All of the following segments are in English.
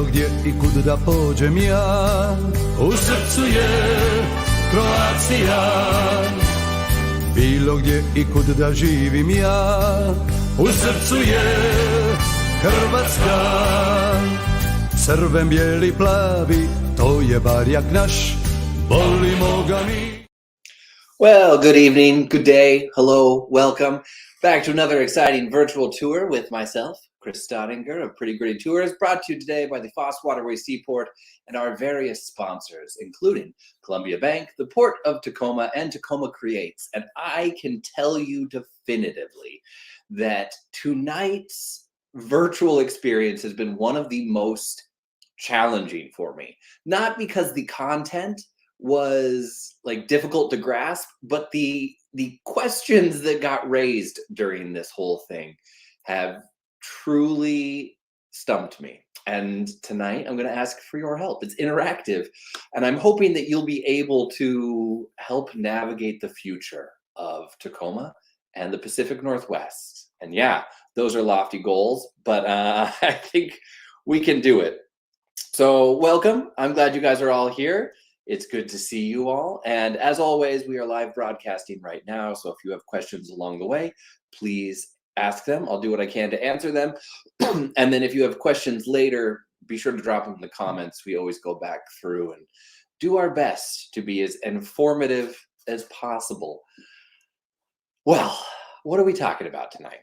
gdje i kud da pođem ja, u srcu je Croatia. Bilo gdje i kud da živim ja, u srcu je Hrvatska. Crven, bijeli, plavi, to je barjak naš, volimo ga mi. Well, good evening, good day, hello, welcome back to another exciting virtual tour with myself, Chris Stottinger of Pretty Gritty Tours, brought to you today by the Foss Waterway Seaport and our various sponsors, including Columbia Bank, the Port of Tacoma, and Tacoma Creates. And I can tell you definitively that tonight's virtual experience has been one of the most challenging for me. Not because the content was like difficult to grasp, but the questions that got raised during this whole thing have truly stumped me. And tonight I'm going to ask for your help. It's interactive, and I'm hoping that you'll be able to help navigate the future of Tacoma and the Pacific Northwest. And yeah, those are lofty goals, but I think we can do it. So welcome. I'm glad you guys are all here. It's good to see you all. And as always, we are live broadcasting right now. So if you have questions along the way, please ask them. I'll do what I can to answer them. And then if you have questions later, be sure to drop them in the comments. We always go back through and do our best to be as informative as possible. Well, what are we talking about tonight?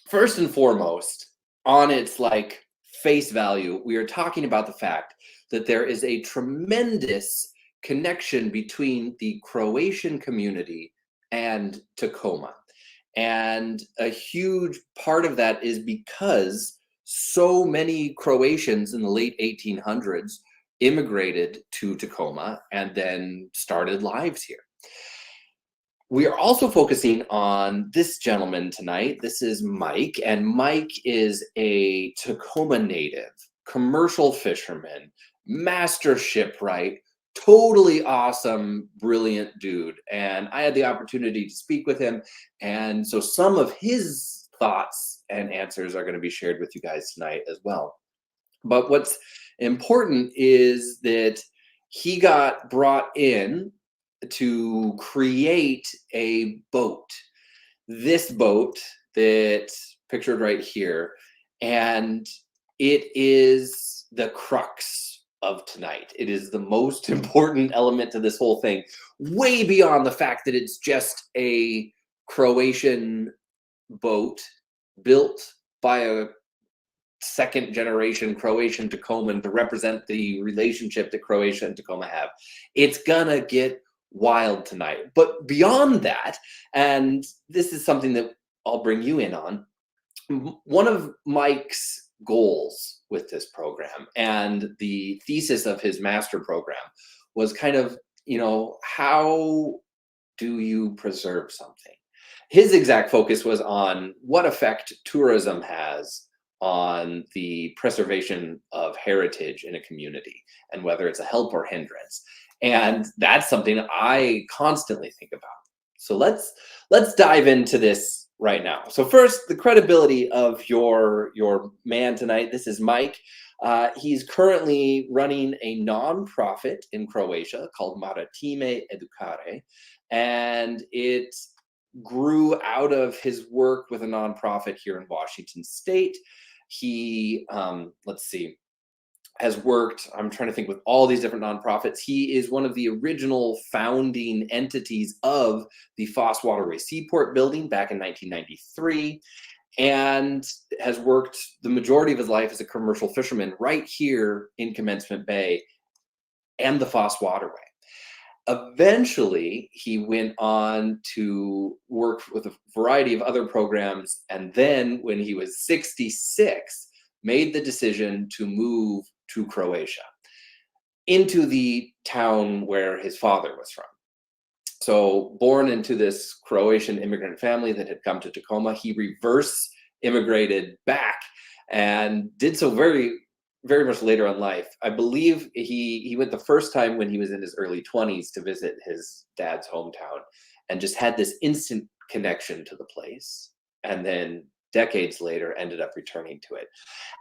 First and foremost, on its like face value, we are talking about the fact that there is a tremendous connection between the Croatian community and Tacoma. And a huge part of that is because so many Croatians in the late 1800s immigrated to Tacoma and then started lives here. We are also focusing on this gentleman tonight. This is Mike, and Mike is a Tacoma native, commercial fisherman, master shipwright, totally awesome, brilliant dude. And I had the opportunity to speak with him. And so some of his thoughts and answers are going to be shared with you guys tonight as well. But what's important is that he got brought in to create a boat. This boat that's pictured right here. And it is the crux of tonight. It is the most important element to this whole thing, way beyond the fact that it's just a Croatian boat built by a second generation Croatian Tacoman to represent the relationship that Croatia and Tacoma have. It's gonna get wild tonight. But beyond that, and this is something that I'll bring you in on, one of Mike's goals with this program and the thesis of his master program was kind of, how do you preserve something? His exact focus was on what effect tourism has on the preservation of heritage in a community and whether it's a help or hindrance. And that's something I constantly think about. So let's dive into this right now. So first, the credibility of your man tonight. This is Mike. He's currently running a nonprofit in Croatia called Maritima Educare, and it grew out of his work with a nonprofit here in Washington State. He, has worked, I'm trying to think, with all these different nonprofits. He is one of the original founding entities of the Foss Waterway Seaport building back in 1993, and has worked the majority of his life as a commercial fisherman right here in Commencement Bay and the Foss Waterway. Eventually, he went on to work with a variety of other programs, and then when he was 66, made the decision to move to Croatia, into the town where his father was from. So born into this Croatian immigrant family that had come to Tacoma, he reverse immigrated back and did so very, very much later in life. I believe he went the first time when he was in his early 20s to visit his dad's hometown and just had this instant connection to the place. And then decades later ended up returning to it.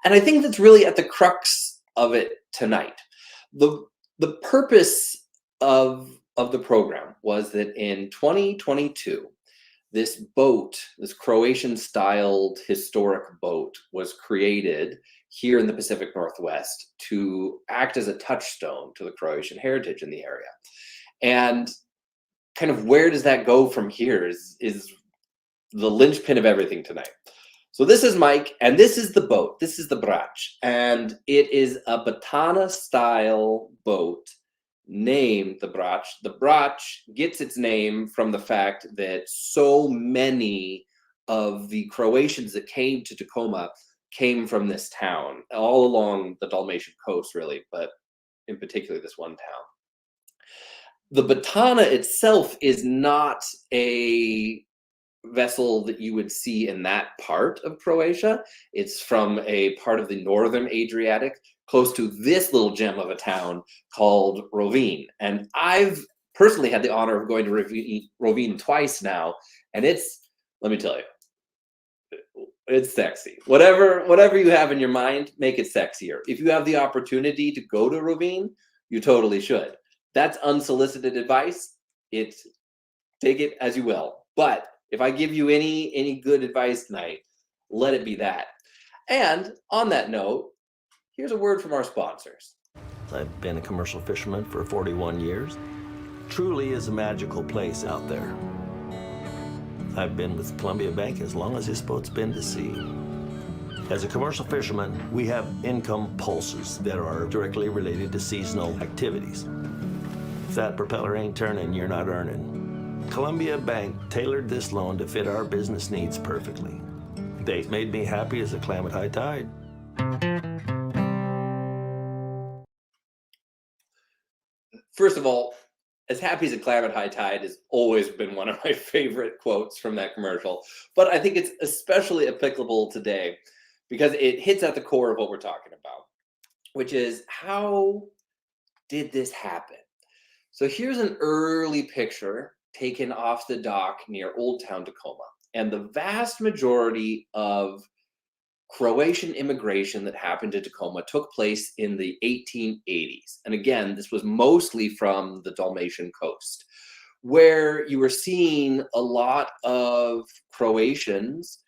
And I think that's really at the crux of it tonight. The purpose of the program was that in 2022, this boat, this Croatian-styled historic boat, was created here in the Pacific Northwest to act as a touchstone to the Croatian heritage in the area. And kind of where does that go from here is the linchpin of everything tonight. So this is Mike, and this is the boat. This is the brach, and it is a batana-style boat named the brach. The brach gets its name from the fact that so many of the Croatians that came to Tacoma came from this town, all along the Dalmatian coast, really, but in particular this one town. The batana itself is not a vessel that you would see in that part of Croatia. It's from a part of the northern Adriatic, close to this little gem of a town called Rovinj. And I've personally had the honor of going to Rovinj twice now, and it's, let me tell you, it's sexy. Whatever you have in your mind, make it sexier. If you have the opportunity to go to Rovinj, you totally should. That's unsolicited advice. Take it as you will. But if I give you any good advice tonight, let it be that. And on that note, here's a word from our sponsors. I've been a commercial fisherman for 41 years. Truly is a magical place out there. I've been with Columbia Bank as long as this boat's been to sea. As a commercial fisherman, we have income pulses that are directly related to seasonal activities. If that propeller ain't turning, you're not earning. Columbia Bank tailored this loan to fit our business needs perfectly. They made me happy as a clam at high tide. First of all, as happy as a clam at high tide has always been one of my favorite quotes from that commercial. But I think it's especially applicable today because it hits at the core of what we're talking about, which is how did this happen? So here's an early picture taken off the dock near Old Town Tacoma. And the vast majority of Croatian immigration that happened to Tacoma took place in the 1880s. And again, this was mostly from the Dalmatian coast, where you were seeing a lot of Croatians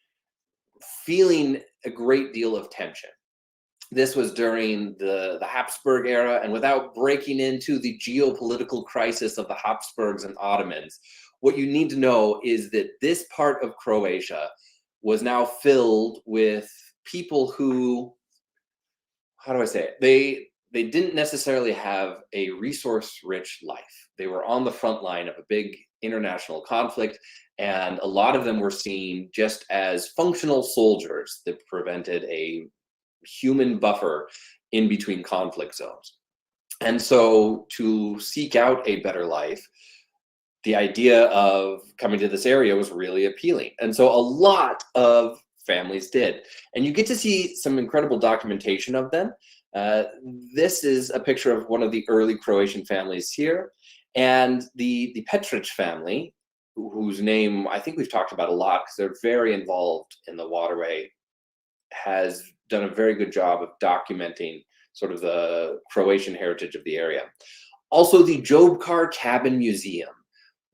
feeling a great deal of tension. This was during the Habsburg era, and without breaking into the geopolitical crisis of the Habsburgs and Ottomans, what you need to know is that this part of Croatia was now filled with people who, how do I say it? They didn't necessarily have a resource-rich life. They were on the front line of a big international conflict, and a lot of them were seen just as functional soldiers that prevented a human buffer in between conflict zones. And so to seek out a better life, the idea of coming to this area was really appealing. And so a lot of families did. And you get to see some incredible documentation of them. This is a picture of one of the early Croatian families here. And the Petric family, whose name I think we've talked about a lot because they're very involved in the waterway, has done a very good job of documenting sort of the Croatian heritage of the area. Also, the Jobkar Cabin Museum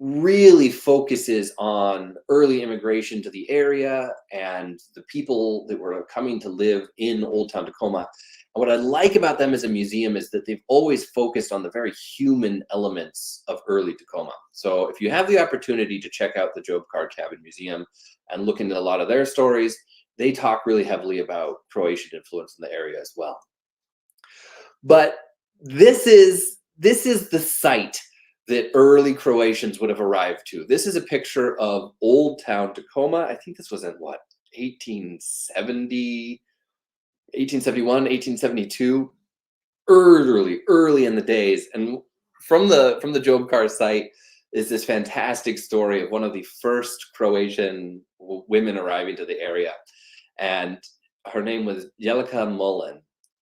really focuses on early immigration to the area and the people that were coming to live in Old Town Tacoma. And what I like about them as a museum is that they've always focused on the very human elements of early Tacoma. So if you have the opportunity to check out the Jobkar Cabin Museum and look into a lot of their stories, they talk really heavily about Croatian influence in the area as well. But this is the site that early Croatians would have arrived to. This is a picture of Old Town Tacoma. I think this was in what, 1870, 1871, 1872, early in the days. And from the Jobkar site is this fantastic story of one of the first Croatian women arriving to the area. And her name was Jelika Mullen.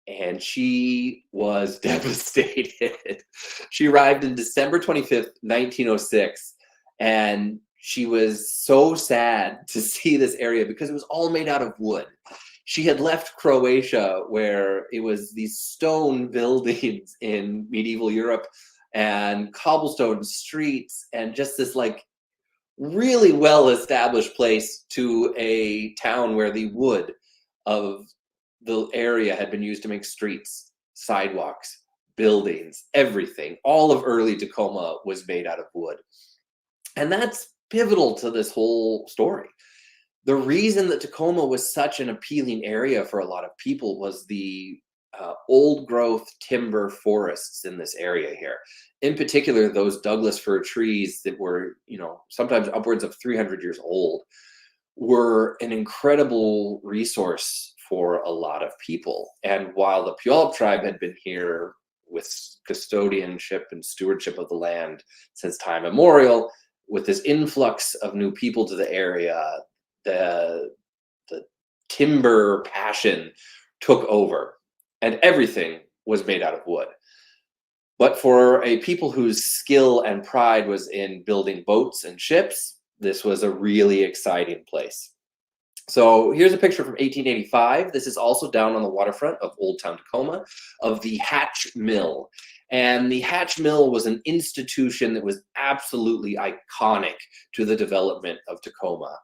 And she was devastated. She arrived on December 25th, 1906, and she was so sad to see this area because it was all made out of wood. she had left Croatia, where it was these stone buildings in medieval Europe and cobblestone streets and just this like really well-established place, to a town where the wood of the area had been used to make streets, sidewalks, buildings, everything. All of early Tacoma was made out of wood. And that's pivotal to this whole story. The reason that Tacoma was such an appealing area for a lot of people was the old growth timber forests in this area here. In particular, those Douglas fir trees that were, sometimes upwards of 300 years old, were an incredible resource for a lot of people. And while the Puyallup tribe had been here with custodianship and stewardship of the land since time immemorial, with this influx of new people to the area, the timber passion took over, and everything was made out of wood. But for a people whose skill and pride was in building boats and ships, this was a really exciting place. So here's a picture from 1885. This is also down on the waterfront of Old Town Tacoma, of the Hatch Mill. And the Hatch Mill was an institution that was absolutely iconic to the development of Tacoma.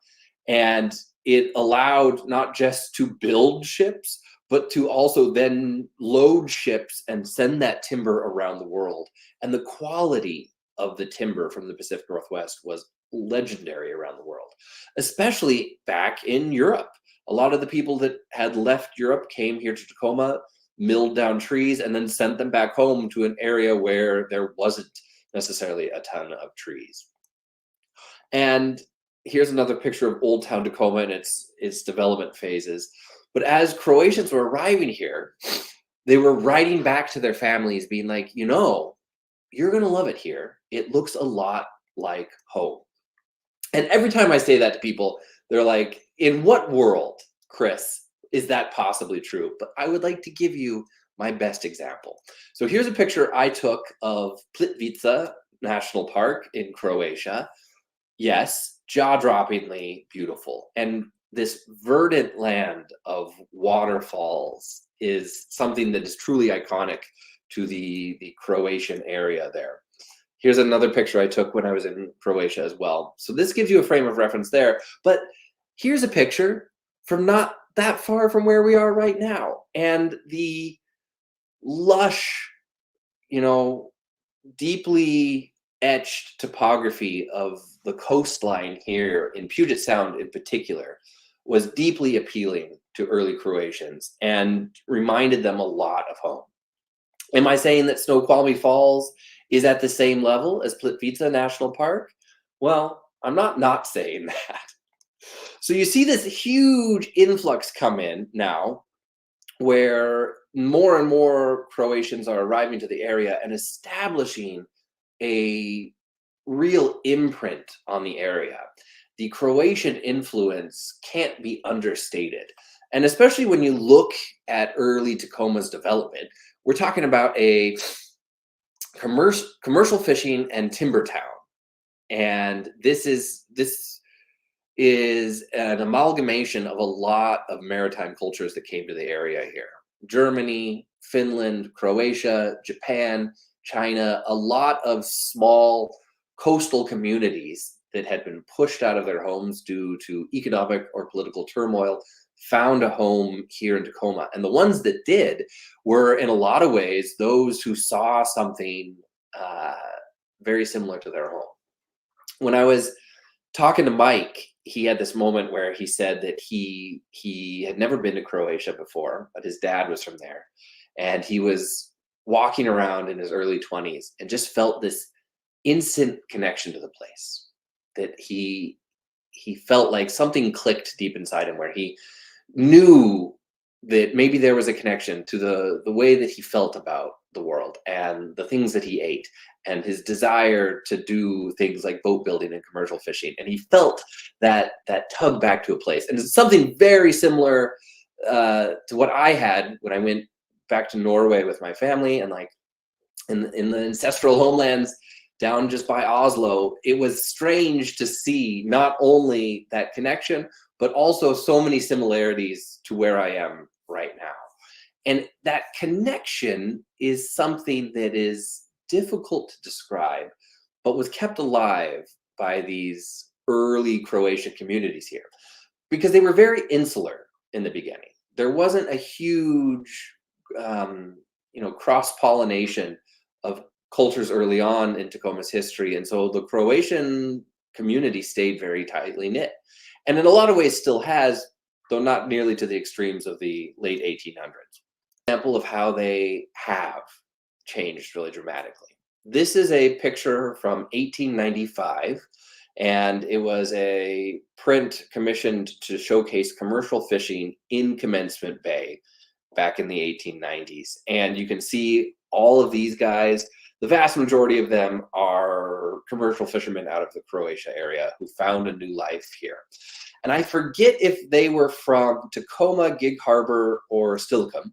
And it allowed not just to build ships, but to also then load ships and send that timber around the world. And the quality of the timber from the Pacific Northwest was legendary around the world, especially back in Europe. A lot of the people that had left Europe came here to Tacoma, milled down trees, and then sent them back home to an area where there wasn't necessarily a ton of trees. And here's another picture of Old Town Tacoma and its development phases. But as Croatians were arriving here, they were writing back to their families being like, you're going to love it here. It looks a lot like home. And every time I say that to people, they're like, in what world, Chris, is that possibly true? But I would like to give you my best example. So here's a picture I took of Plitvice National Park in Croatia. Yes, jaw-droppingly beautiful. And this verdant land of waterfalls is something that is truly iconic to the Croatian area there. Here's another picture I took when I was in Croatia as well. So this gives you a frame of reference there. But here's a picture from not that far from where we are right now. And the lush, deeply etched topography of the coastline here in Puget Sound in particular was deeply appealing to early Croatians and reminded them a lot of home. Am I saying that Snoqualmie Falls is at the same level as Plitvice National Park? Well, I'm not saying that. So you see this huge influx come in now, where more and more Croatians are arriving to the area and establishing a real imprint on the area. The Croatian influence can't be understated. And especially when you look at early Tacoma's development, we're talking about a commercial fishing and timber town. And this is an amalgamation of a lot of maritime cultures that came to the area here. Germany, Finland, Croatia, Japan, China, a lot of small coastal communities that had been pushed out of their homes due to economic or political turmoil found a home here in Tacoma. And the ones that did were, in a lot of ways, those who saw something very similar to their home. When I was talking to Mike, he had this moment where he said that he had never been to Croatia before, but his dad was from there. And he was walking around in his early 20s and just felt this instant connection to the place. That he felt like something clicked deep inside him, where he knew that maybe there was a connection to the way that he felt about the world and the things that he ate and his desire to do things like boat building and commercial fishing. And he felt that tug back to a place. And it's something very similar to what I had when I went back to Norway with my family, and like in the ancestral homelands down just by Oslo. It was strange to see not only that connection, but also so many similarities to where I am right now. And that connection is something that is difficult to describe, but was kept alive by these early Croatian communities here because they were very insular in the beginning. There wasn't a huge, cross-pollination of cultures early on in Tacoma's history. And so the Croatian community stayed very tightly knit. And in a lot of ways still has, though not nearly to the extremes of the late 1800s. Example of how they have changed really dramatically. This is a picture from 1895, and it was a print commissioned to showcase commercial fishing in Commencement Bay back in the 1890s. And you can see all of these guys. The vast majority of them are commercial fishermen out of the Croatia area who found a new life here. And I forget if they were from Tacoma, Gig Harbor, or Stillicum,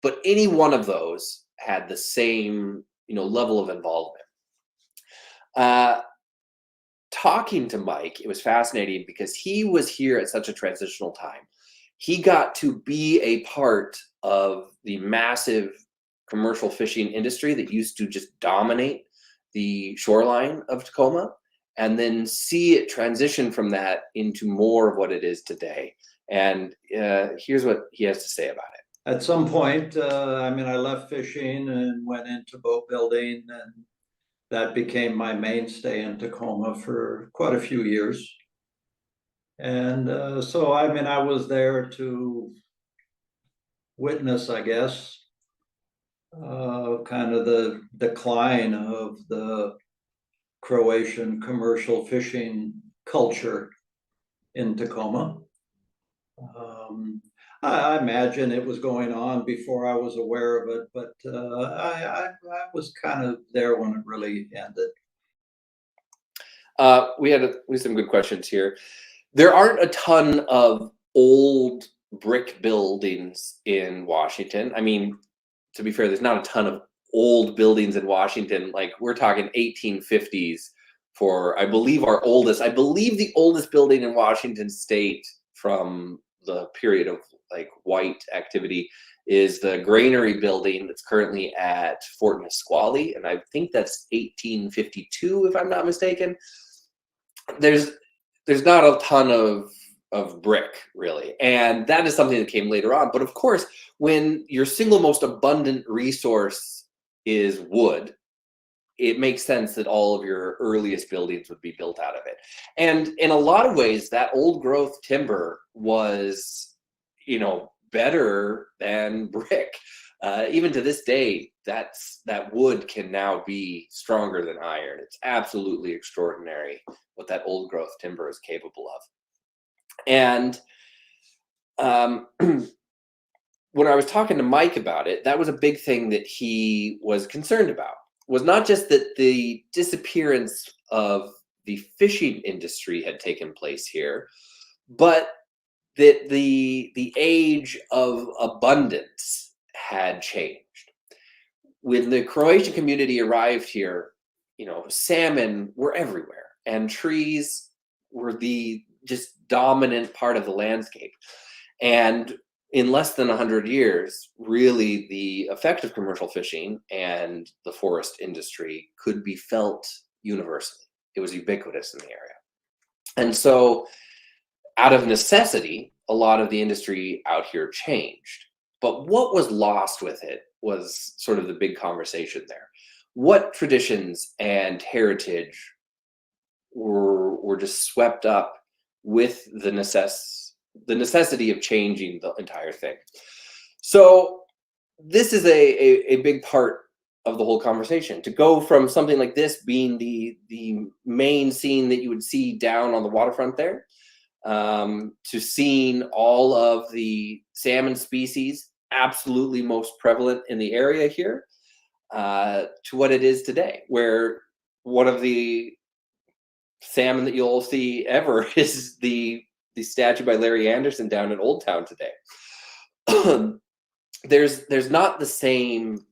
but any one of those had the same, level of involvement. Talking to Mike, it was fascinating because he was here at such a transitional time. He got to be a part of the massive commercial fishing industry that used to just dominate the shoreline of Tacoma, and then see it transition from that into more of what it is today. And here's what he has to say about it. At some point, I left fishing and went into boat building, and that became my mainstay in Tacoma for quite a few years. And so I was there to witness, I guess, kind of the decline of the Croatian commercial fishing culture in Tacoma. I imagine it was going on before I was aware of it, but I was kind of there when it really ended. We had some good questions here. There aren't a ton of old brick buildings in Washington. I mean, to be fair, there's not a ton of old buildings in Washington. Like, we're talking 1850s for, I believe the oldest building in Washington state from the period of like white activity is the granary building that's currently at Fort Nisqually, and I think that's 1852 if I'm not mistaken. There's not a ton of brick really, and that is something that came later on. But of course, when your single most abundant resource is wood, it makes sense that all of your earliest buildings would be built out of it. And in a lot of ways, that old growth timber was, better than brick. Even to this day, that wood can now be stronger than iron. It's absolutely extraordinary what that old growth timber is capable of. And when I was talking to Mike about it, that was a big thing that he was concerned about. Was not just that the disappearance of the fishing industry had taken place here, but that the age of abundance had changed. When the Croatian community arrived here, salmon were everywhere, and trees were the just dominant part of the landscape. And in less than 100 years, really the effect of commercial fishing and the forest industry could be felt universally. It was ubiquitous in the area. And so out of necessity, a lot of the industry out here changed. But what was lost with it was sort of the big conversation there. What traditions and heritage were just swept up with the necessity of changing the entire thing? So this is a big part of the whole conversation, to go from something like this being the main scene that you would see down on the waterfront there, to seeing all of the salmon species absolutely most prevalent in the area here, to what it is today, where one of the salmon that you'll see ever is the statue by Larry Anderson down in Old Town today. There's not the same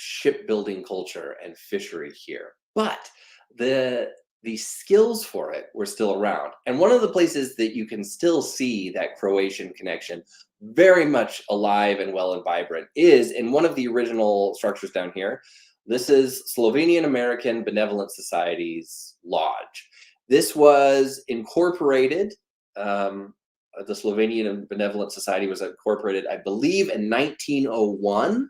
shipbuilding culture and fishery here, but the the skills for it were still around. And one of the places that you can still see that Croatian connection very much alive and well and vibrant is in one of the original structures down here. This is Slovenian American Benevolent Society's lodge. This was incorporated, the Slovenian Benevolent Society was incorporated, I believe, in 1901,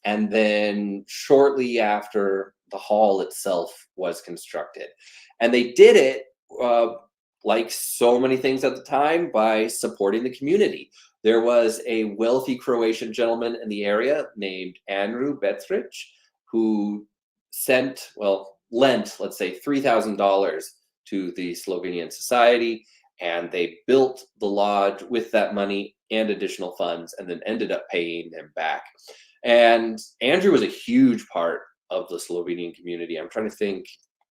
and then shortly after the hall itself was constructed. And they did it, like so many things at the time, by supporting the community. There was a wealthy Croatian gentleman in the area named Andrew Betrich, who lent, let's say, $3,000 to the Slovenian Society, and they built the lodge with that money and additional funds, and then ended up paying him back. And Andrew was a huge part of the Slovenian community. I'm trying to think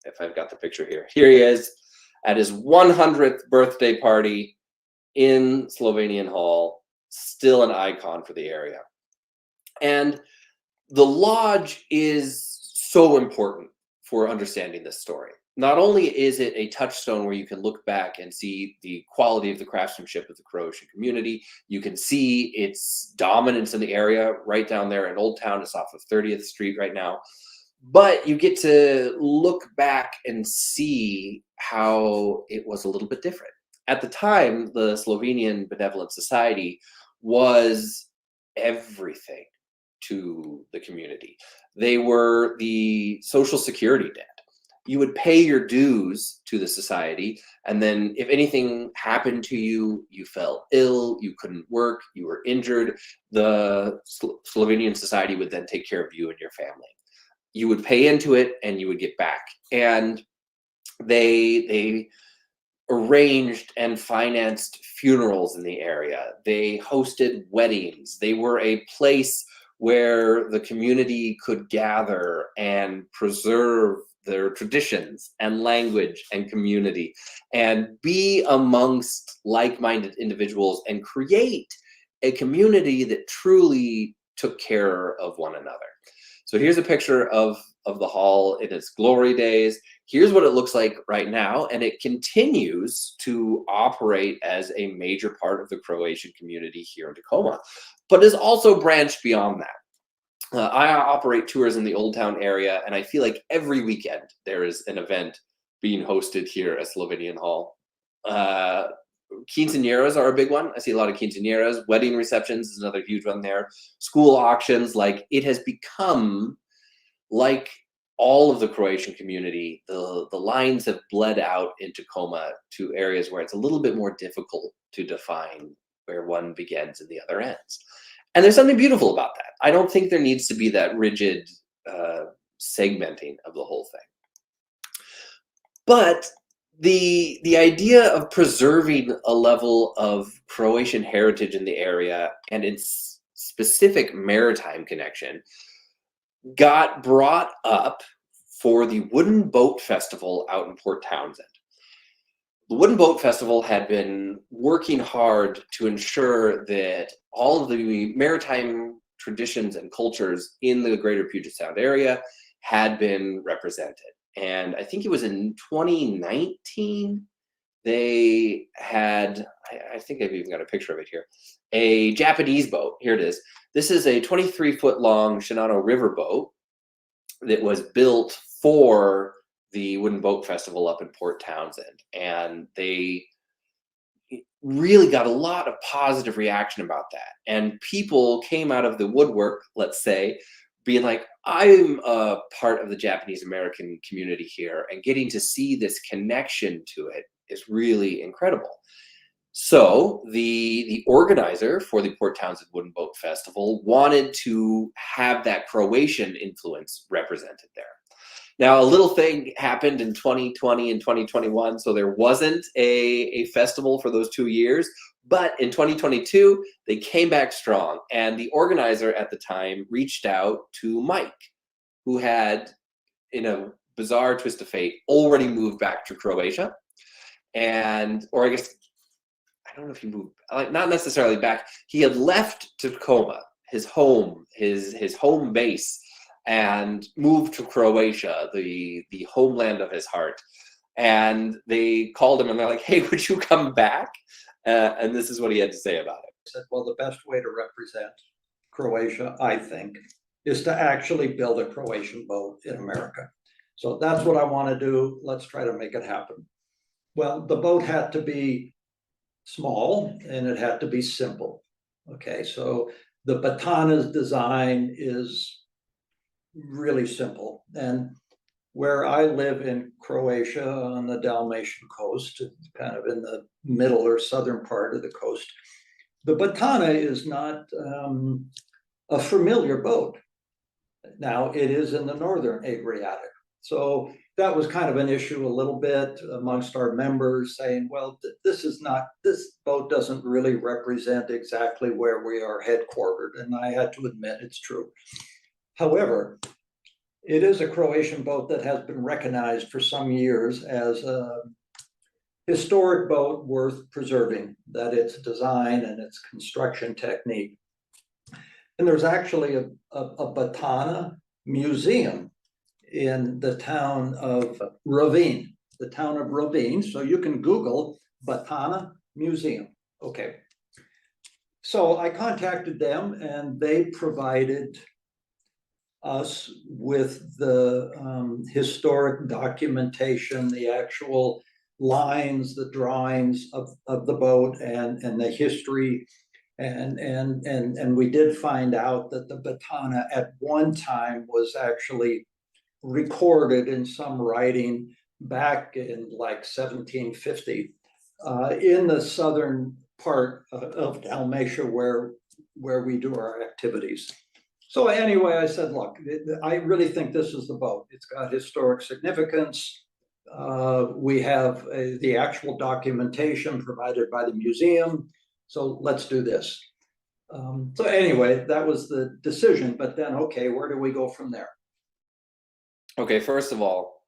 if I've got the picture here. Here he is at his 100th birthday party in Slovenian Hall, still an icon for the area. And the lodge is so important for understanding this story. Not only is it a touchstone where you can look back and see the quality of the craftsmanship of the Croatian community, you can see its dominance in the area right down there in Old Town. It's off of 30th Street right now. But you get to look back and see how it was a little bit different. At the time, the Slovenian Benevolent Society was everything to the community. They were the social security net. You would pay your dues to the society, and then if anything happened to you, you fell ill, you couldn't work, you were injured, the Slovenian Society would then take care of you and your family. You would pay into it and you would get back. And they arranged and financed funerals in the area. They hosted weddings. They were a place where the community could gather and preserve their traditions and language and community and be amongst like-minded individuals and create a community that truly took care of one another. So here's a picture of the hall in its glory days. Here's what it looks like right now, and it continues to operate as a major part of the Croatian community here in Tacoma, but is also branched beyond that. I operate tours in the Old Town area, and I feel like every weekend there is an event being hosted here at Slovenian Hall. Quinceañeras are a big one. I see a lot of quinceañeras. Wedding receptions is another huge one there. School auctions, like it has become like all of the Croatian community, the lines have bled out in Tacoma to areas where it's a little bit more difficult to define where one begins and the other ends. And there's something beautiful about that. I don't think there needs to be that rigid segmenting of the whole thing. But the idea of preserving a level of Croatian heritage in the area and its specific maritime connection got brought up for the Wooden Boat Festival out in Port Townsend. The Wooden Boat Festival had been working hard to ensure that all of the maritime traditions and cultures in the greater Puget Sound area had been represented. And I think it was in 2019, they had, I think I've even got a picture of it here, a Japanese boat. Here it is. This is a 23-foot long Shinano River boat that was built for the Wooden Boat Festival up in Port Townsend. And they really got a lot of positive reaction about that. And people came out of the woodwork, let's say, being like, I'm a part of the Japanese American community here, and getting to see this connection to it is really incredible. So the organizer for the Port Townsend Wooden Boat Festival wanted to have that Croatian influence represented there. Now, a little thing happened in 2020 and 2021, so there wasn't a festival for those 2 years. But in 2022, they came back strong. And the organizer at the time reached out to Mike, who had, in a bizarre twist of fate, already moved back to Croatia. Or I guess, I don't know if he moved, like, not necessarily back. He had left Tacoma, his home, his home base, and moved to Croatia, the homeland of his heart. And they called him and they're like, hey, would you come back? And this is what he had to say about it. I said, well, the best way to represent Croatia, I think, is to actually build a Croatian boat in America. So that's what I want to do. Let's try to make it happen. Well, the boat had to be small and it had to be simple. Okay, so the batana's design is really simple. And where I live in Croatia on the Dalmatian coast, kind of in the middle or southern part of the coast, the batana is not a familiar boat. Now it is in the northern Adriatic. So that was kind of an issue a little bit amongst our members, saying, well, this boat doesn't really represent exactly where we are headquartered. And I had to admit it's true. However, it is a Croatian boat that has been recognized for some years as a historic boat worth preserving, that its design and its construction technique. And there's actually a batana museum in the town of Rovinj, So you can Google Batana Museum. Okay. So I contacted them and they provided us with the historic documentation, the actual lines, the drawings of the boat and the history. And we did find out that the batana at one time was actually recorded in some writing back in like 1750 in the southern part of Dalmatia where we do our activities. So anyway, I said, look, I really think this is the boat. It's got historic significance. We have the actual documentation provided by the museum. So let's do this. So anyway, that was the decision. But then, okay, where do we go from there? Okay, first of all,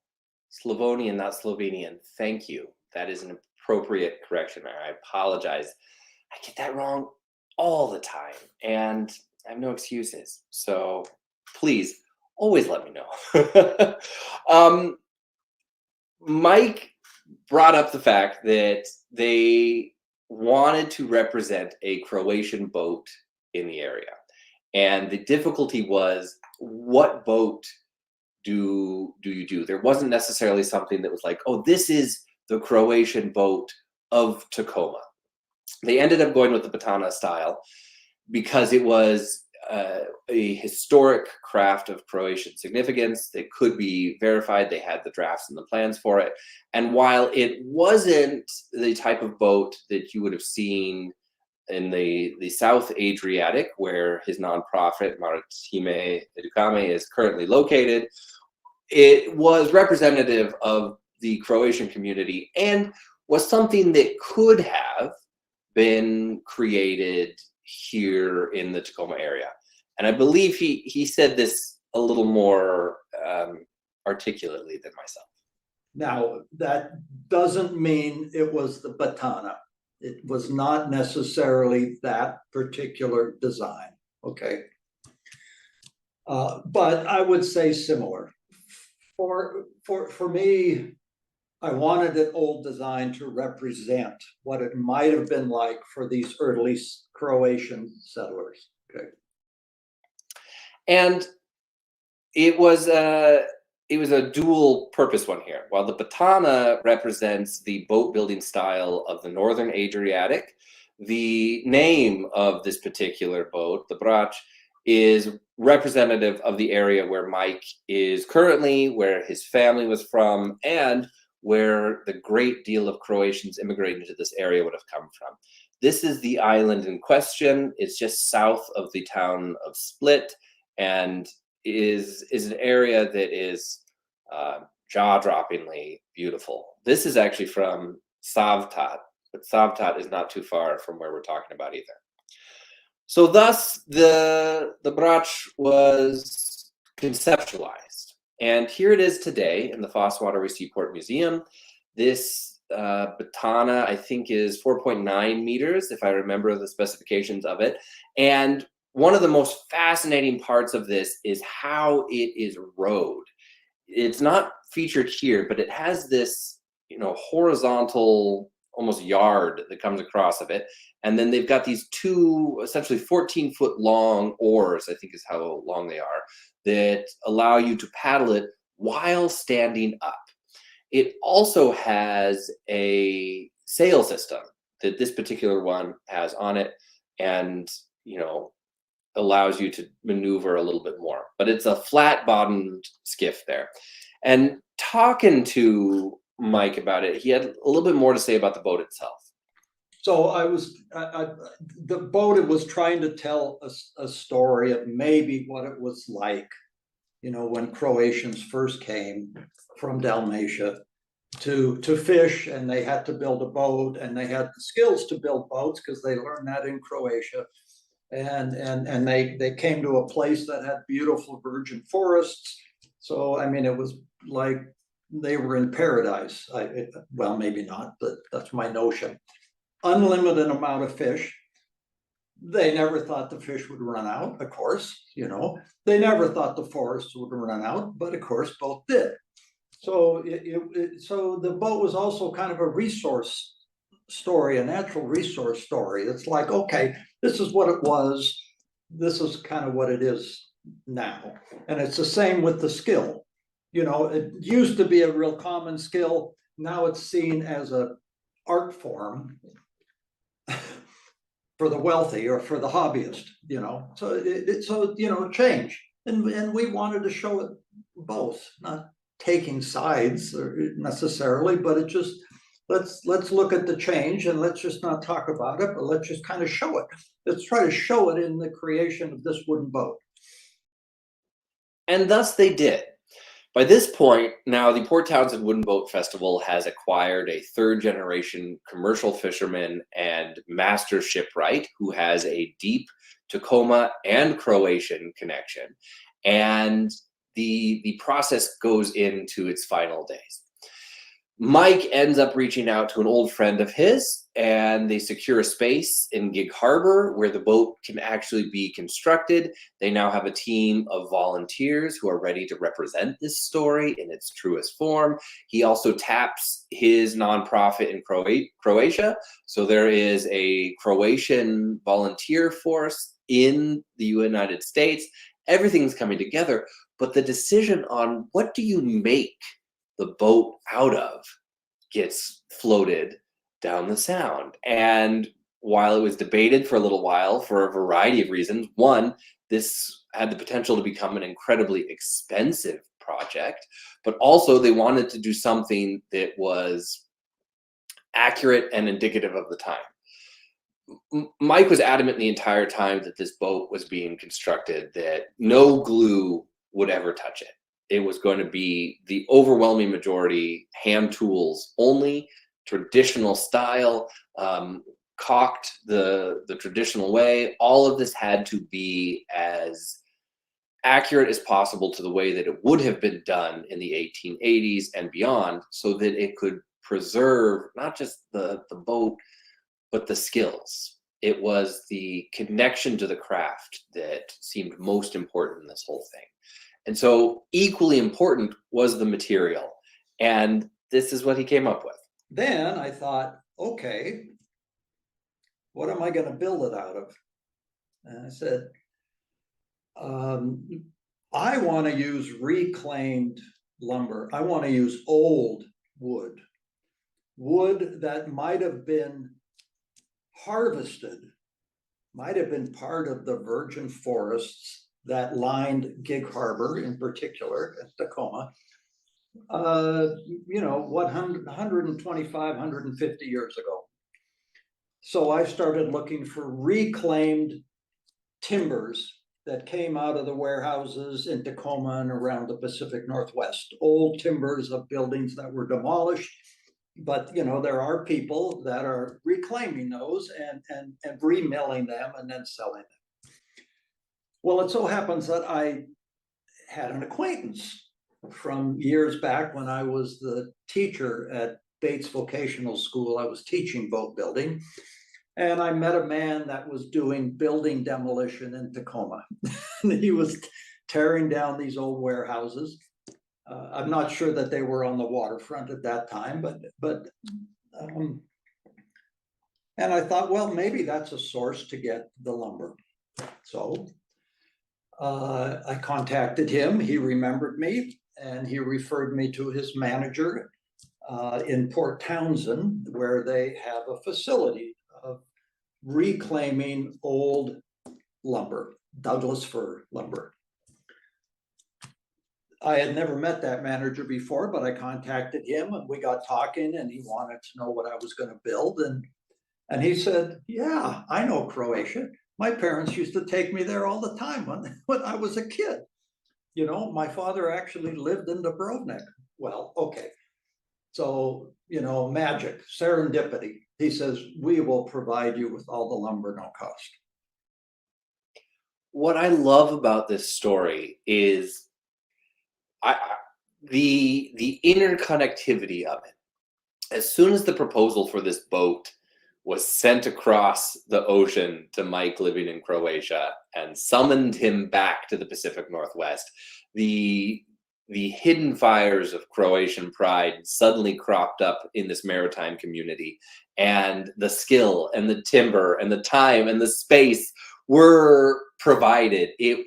Slavonian, not Slovenian. Thank you. That is an appropriate correction. I apologize. I get that wrong all the time, and I have no excuses. So please, always let me know. Mike brought up the fact that they wanted to represent a Croatian boat in the area. And the difficulty was, what boat do you do? There wasn't necessarily something that was like, oh, this is the Croatian boat of Tacoma. They ended up going with the batana style because it was a historic craft of Croatian significance that could be verified. They had the drafts and the plans for it. And while it wasn't the type of boat that you would have seen in the South Adriatic, where his nonprofit Maritima Educare is currently located, it was representative of the Croatian community and was something that could have been created here in the Tacoma area. And I believe he said this a little more articulately than myself. Now, that doesn't mean it was the batana. It was not necessarily that particular design, okay? But I would say similar. For me, I wanted an old design to represent what it might have been like for these early Croatian settlers, okay? And it was a dual purpose one here. While the batana represents the boat building style of the northern Adriatic, the name of this particular boat, the Brač, is representative of the area where Mike is currently, where his family was from, and where the great deal of Croatians immigrating to this area would have come from. This is the island in question. It's just south of the town of Split, and is an area that is jaw-droppingly beautiful. This is actually from Savtat, but Savtat is not too far from where we're talking about either. So thus, the Brač was conceptualized. And here it is today in the Foss Waterway Seaport Museum. This batana, I think, is 4.9 meters, if I remember the specifications of it. And one of the most fascinating parts of this is how it is rowed. It's not featured here, but it has this horizontal almost yard that comes across of it. And then they've got these two essentially 14-foot long oars, I think is how long they are, that allow you to paddle it while standing up. It also has a sail system that this particular one has on it, and allows you to maneuver a little bit more. But it's a flat-bottomed skiff there. And talking to Mike about it, he had a little bit more to say about the boat itself. So the boat, it was trying to tell a story of maybe what it was like, when Croatians first came from Dalmatia to fish, and they had to build a boat, and they had the skills to build boats because they learned that in Croatia. And they came to a place that had beautiful virgin forests. So, I mean, it was like they were in paradise. Well, maybe not, but that's my notion. Unlimited amount of fish. They never thought the fish would run out, of course, They never thought the forests would run out, but of course both did. So so the boat was also kind of a resource story, a natural resource story. It's like, okay, this is what it was. This is kind of what it is now. And it's the same with the skill. It used to be a real common skill. Now it's seen as an art form for the wealthy or for the hobbyist, So change. And we wanted to show it both, not taking sides necessarily, but it just, let's look at the change, and let's just not talk about it, but let's just kind of show it. Let's try to show it in the creation of this wooden boat. And thus they did. By this point, now the Port Townsend Wooden Boat Festival has acquired a third-generation commercial fisherman and master shipwright who has a deep Tacoma and Croatian connection. And the process goes into its final days. Mike ends up reaching out to an old friend of his, and they secure a space in Gig Harbor where the boat can actually be constructed. They now have a team of volunteers who are ready to represent this story in its truest form. He also taps his nonprofit in Croatia. So there is a Croatian volunteer force in the United States. Everything's coming together, but the decision on what do you make the boat out of gets floated down the Sound. And while it was debated for a little while for a variety of reasons, one, this had the potential to become an incredibly expensive project, but also they wanted to do something that was accurate and indicative of the time. Mike was adamant the entire time that this boat was being constructed that no glue would ever touch it. It was going to be the overwhelming majority hand tools only, traditional style, caulked the traditional way. All of this had to be as accurate as possible to the way that it would have been done in the 1880s and beyond, so that it could preserve not just the boat, but the skills. It was the connection to the craft that seemed most important in this whole thing. And so equally important was the material. And this is what he came up with. Then I thought, okay, what am I going to build it out of? And I said, I want to use reclaimed lumber. I want to use old wood that might have been harvested, might have been part of the virgin forests that lined Gig Harbor in particular, at Tacoma, 125, 150 years ago. So I started looking for reclaimed timbers that came out of the warehouses in Tacoma and around the Pacific Northwest, old timbers of buildings that were demolished. But there are people that are reclaiming those and remilling them and then selling them. Well, it so happens that I had an acquaintance from years back when I was the teacher at Bates Vocational School. I was teaching boat building, and I met a man that was doing building demolition in Tacoma. He was tearing down these old warehouses. I'm not sure that they were on the waterfront at that time, and I thought, well, maybe that's a source to get the lumber. So I contacted him. He remembered me, and he referred me to his manager in Port Townsend, where they have a facility of reclaiming old lumber, Douglas fir lumber. I had never met that manager before, but I contacted him and we got talking, and he wanted to know what I was going to build. And he said, yeah, I know Croatia. My parents used to take me there all the time when I was a kid. You know, my father actually lived in Dubrovnik. Well, okay. So, you know, magic, serendipity. He says, we will provide you with all the lumber, no cost. What I love about this story is the interconnectivity of it. As soon as the proposal for this boat was sent across the ocean to Mike living in Croatia and summoned him back to the Pacific Northwest, the hidden fires of Croatian pride suddenly cropped up in this maritime community, and the skill and the timber and the time and the space were provided. It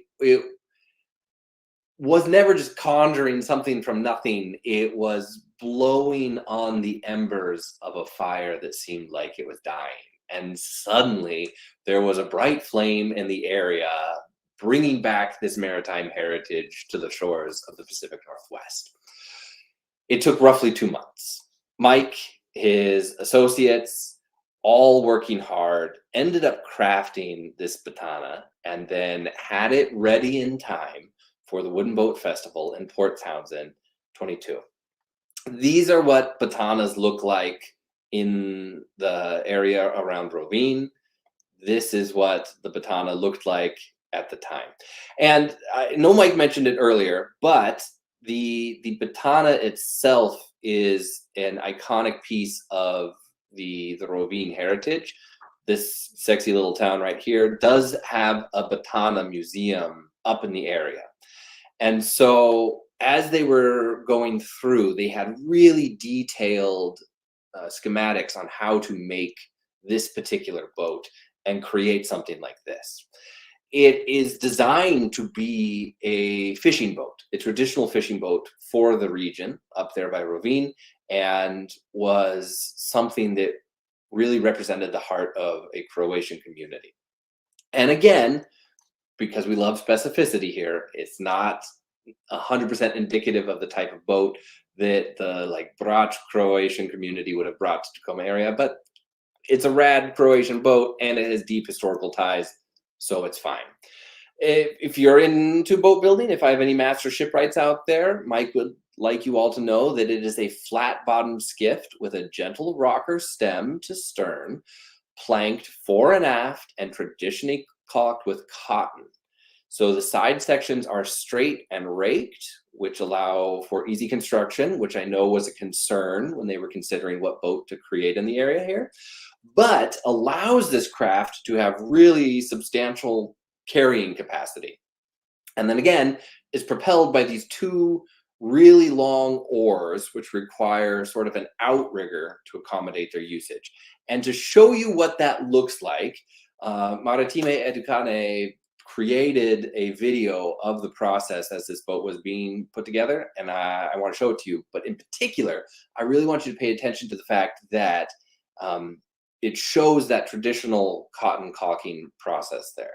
was never just conjuring something from nothing. It was blowing on the embers of a fire that seemed like it was dying. And suddenly there was a bright flame in the area, bringing back this maritime heritage to the shores of the Pacific Northwest. It took roughly 2 months. Mike, his associates, all working hard, ended up crafting this batana and then had it ready in time for the Wooden Boat Festival in Port Townsend 22. These are what batanas look like in the area around Rovine. This is what the batana looked like at the time. And I know Mike mentioned it earlier, but the batana itself is an iconic piece of the Rovine heritage. This sexy little town right here does have a batana museum up in the area. And so as they were going through, they had really detailed schematics on how to make this particular boat and create something like this. It is designed to be a fishing boat, a traditional fishing boat for the region up there by Rovine, and was something that really represented the heart of a Croatian community. And again, because we love specificity here, it's not 100% indicative of the type of boat that the Brač Croatian community would have brought to Tacoma area, but it's a rad Croatian boat and it has deep historical ties, so it's fine. If you're into boat building, if I have any master shipwrights out there, Mike would like you all to know that it is a flat-bottomed skiff with a gentle rocker stem to stern, planked fore and aft, and traditionally caulked with cotton. So the side sections are straight and raked, which allow for easy construction, which I know was a concern when they were considering what boat to create in the area here, but allows this craft to have really substantial carrying capacity. And then again, is propelled by these two really long oars, which require sort of an outrigger to accommodate their usage. And to show you what that looks like, Maritima Educare created a video of the process as this boat was being put together, and I want to show it to you. But in particular, I really want you to pay attention to the fact that it shows that traditional cotton caulking process there.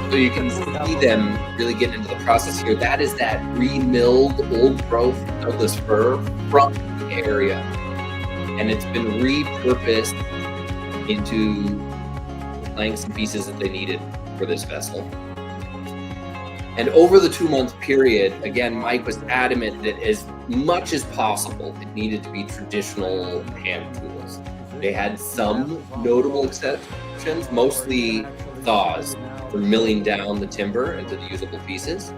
So you can see them really get into the process here. That is that remilled old growth Douglas fir from the area. and it's been repurposed into planks and pieces that they needed for this vessel. And over the 2-month period, again, Mike was adamant that as much as possible, it needed to be traditional hand tools. They had some notable exceptions, mostly thaws for milling down the timber into the usable pieces.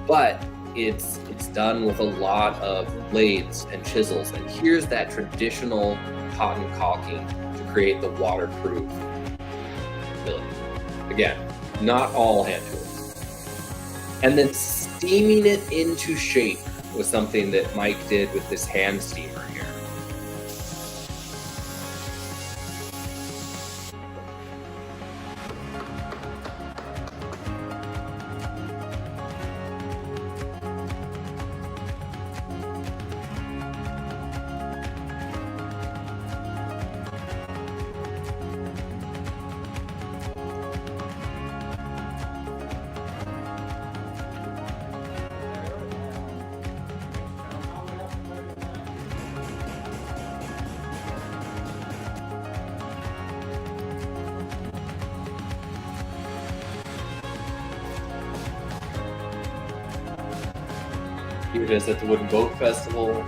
But it's done with a lot of blades and chisels. And here's that traditional cotton caulking to create the waterproof ability. Again, not all hand tools. And then steaming it into shape was something that Mike did with this hand steamer here. Here it is at the Wooden Boat Festival.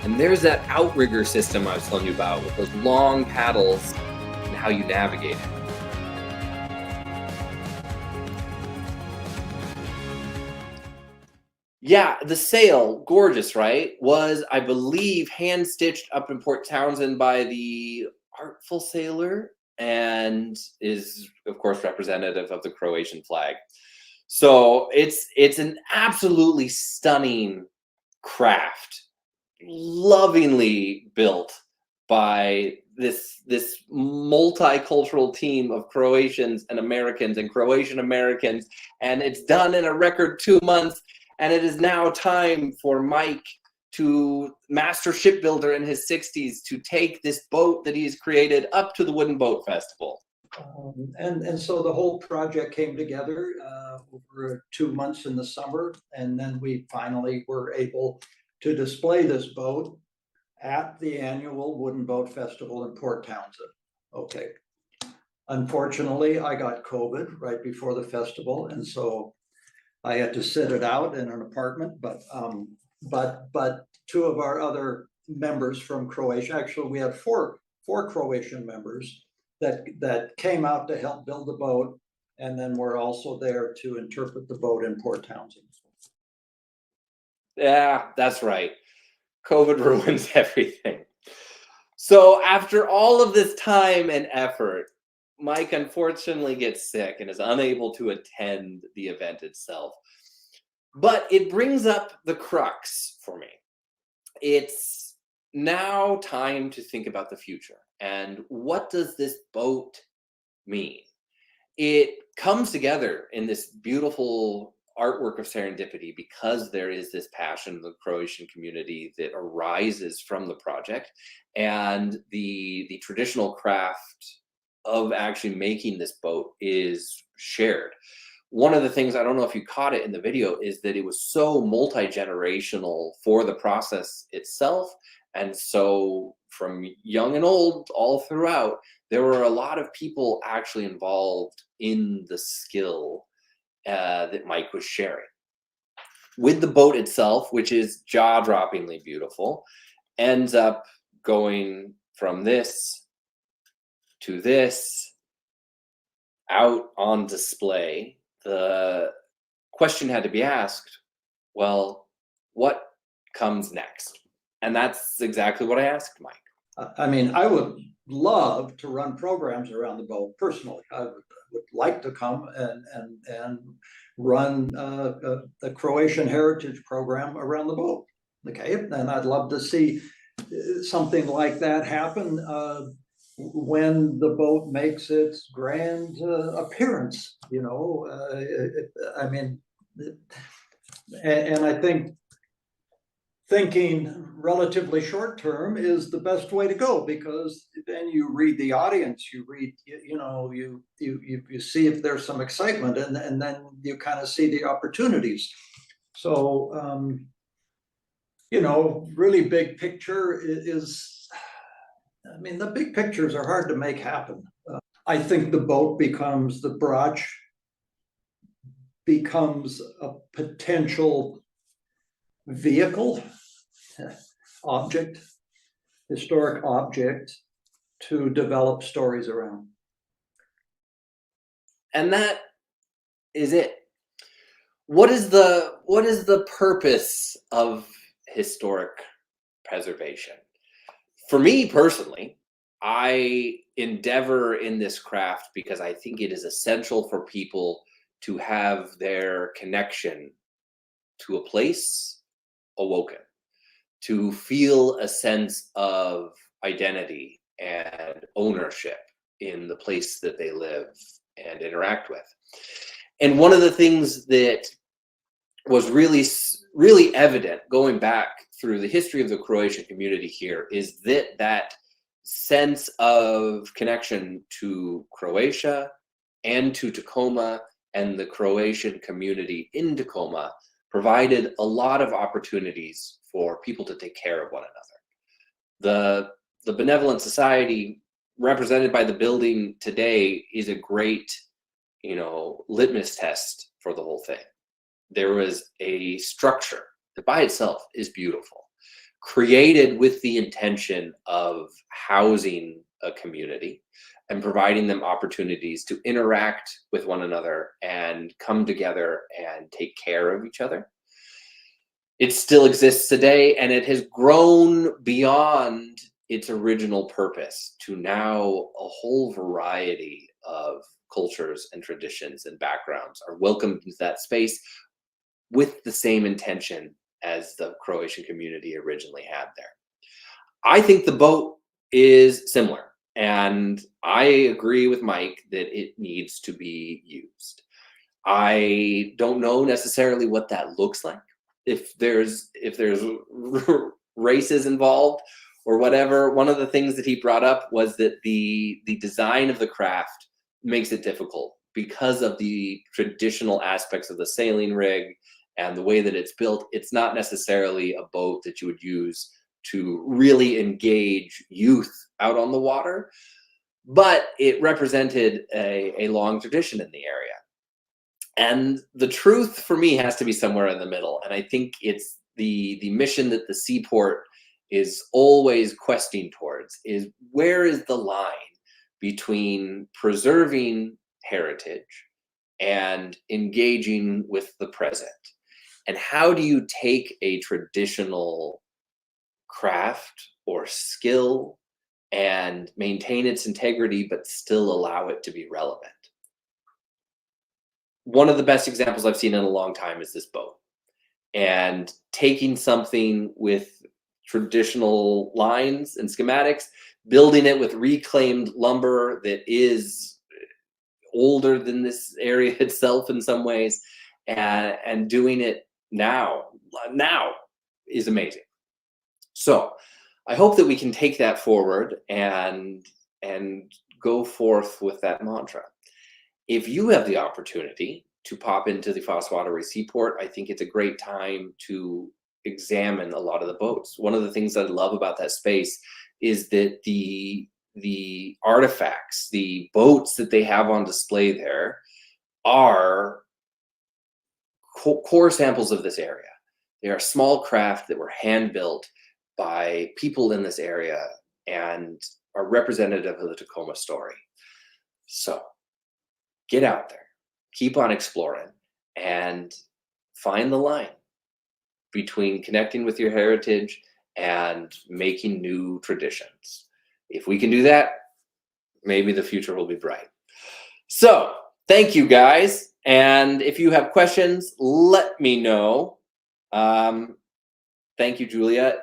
And there's that outrigger system I was telling you about with those long paddles and how you navigate it. Yeah, the sail, gorgeous, right? Was, I believe, hand stitched up in Port Townsend by the Artful Sailor and is, of course, representative of the Croatian flag. So it's an absolutely stunning craft, lovingly built by this multicultural team of Croatians and Americans and Croatian Americans, and it's done in a record 2 months. And it is now time for Mike, to master shipbuilder in his 60s, to take this boat that he's created up to the Wooden Boat Festival. And so the whole project came together over 2 months in the summer, and then we finally were able to display this boat at the annual Wooden Boat Festival in Port Townsend. Okay. Unfortunately, I got COVID right before the festival, and so I had to sit it out in an apartment. But two of our other members from Croatia, actually, we had four Croatian members that came out to help build the boat, and then we're also there to interpret the boat in Port Townsend. Yeah, that's right. COVID ruins everything. So after all of this time and effort, Mike unfortunately gets sick and is unable to attend the event itself. But it brings up the crux for me. It's now time to think about the future. And what does this boat mean? It comes together in this beautiful artwork of serendipity because there is this passion of the Croatian community that arises from the project, and the traditional craft of actually making this boat is shared. One of the things, I don't know if you caught it in the video, is that it was so multi-generational for the process itself. And so from young and old, all throughout, there were a lot of people actually involved in the skill that Mike was sharing. With the boat itself, which is jaw-droppingly beautiful, ends up going from this to this, out on display. The question had to be asked, well, what comes next? And that's exactly what I asked Mike. I mean, I would love to run programs around the boat personally. I would like to come and run the Croatian Heritage program around the boat. Okay, and I'd love to see something like that happen when the boat makes its grand appearance, you know. I mean, and I think thinking relatively short term is the best way to go, because then you read the audience, you read, you know, you see if there's some excitement, and then you kind of see the opportunities. So you know, really big picture is, I mean, the big pictures are hard to make happen. I think the boat becomes, the barrage becomes a potential vehicle, object, historic object to develop stories around. And that is it. What is the purpose of historic preservation? For me personally, I endeavor in this craft because I think it is essential for people to have their connection to a place awoken, to feel a sense of identity and ownership in the place that they live and interact with. And one of the things that was really evident going back through the history of the Croatian community here is that sense of connection to Croatia and to Tacoma and the Croatian community in Tacoma provided a lot of opportunities for people to take care of one another. The benevolent society represented by the building today is a great, you know, litmus test for the whole thing. There was a structure that by itself is beautiful, created with the intention of housing a community and providing them opportunities to interact with one another and come together and take care of each other. It still exists today, and it has grown beyond its original purpose to now a whole variety of cultures and traditions and backgrounds are welcomed into that space with the same intention as the Croatian community originally had there. I think the boat is similar, and I agree with Mike that it needs to be used. I don't know necessarily what that looks like. If there's races involved or whatever, one of the things that he brought up was that the design of the craft makes it difficult because of the traditional aspects of the sailing rig and the way that it's built. It's not necessarily a boat that you would use to really engage youth out on the water, but it represented a long tradition in the area. And the truth for me has to be somewhere in the middle. And I think it's the mission that the seaport is always questing towards is, where is the line between preserving heritage and engaging with the present? And how do you take a traditional craft or skill and maintain its integrity, but still allow it to be relevant? One of the best examples I've seen in a long time is this boat. And taking something with traditional lines and schematics, building it with reclaimed lumber that is older than this area itself in some ways, and doing it now is amazing. So I hope that we can take that forward and go forth with that mantra. If you have the opportunity to pop into the Foss Waterway Seaport, I think it's a great time to examine a lot of the boats. One of the things that I love about that space is that the artifacts, the boats that they have on display there are core samples of this area. They are small craft that were hand built by people in this area and are representative of the Tacoma story. So get out there, keep on exploring, and find the line between connecting with your heritage and making new traditions. If we can do that, maybe the future will be bright. So thank you, guys. And if you have questions, let me know. Thank you, Juliet.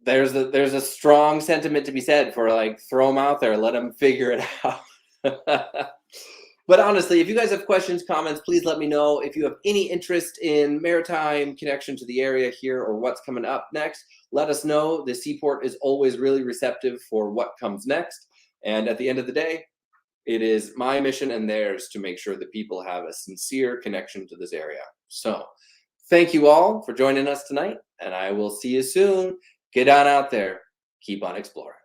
there's a strong sentiment to be said for like throw them out there, let them figure it out. But honestly, if you guys have questions, comments, please let me know. If you have any interest in maritime connection to the area here or what's coming up next, let us know. The Seaport is always really receptive for what comes next. And at the end of the day, it is my mission and theirs to make sure that people have a sincere connection to this area. So thank you all for joining us tonight, and I will see you soon. Get on out there. Keep on exploring.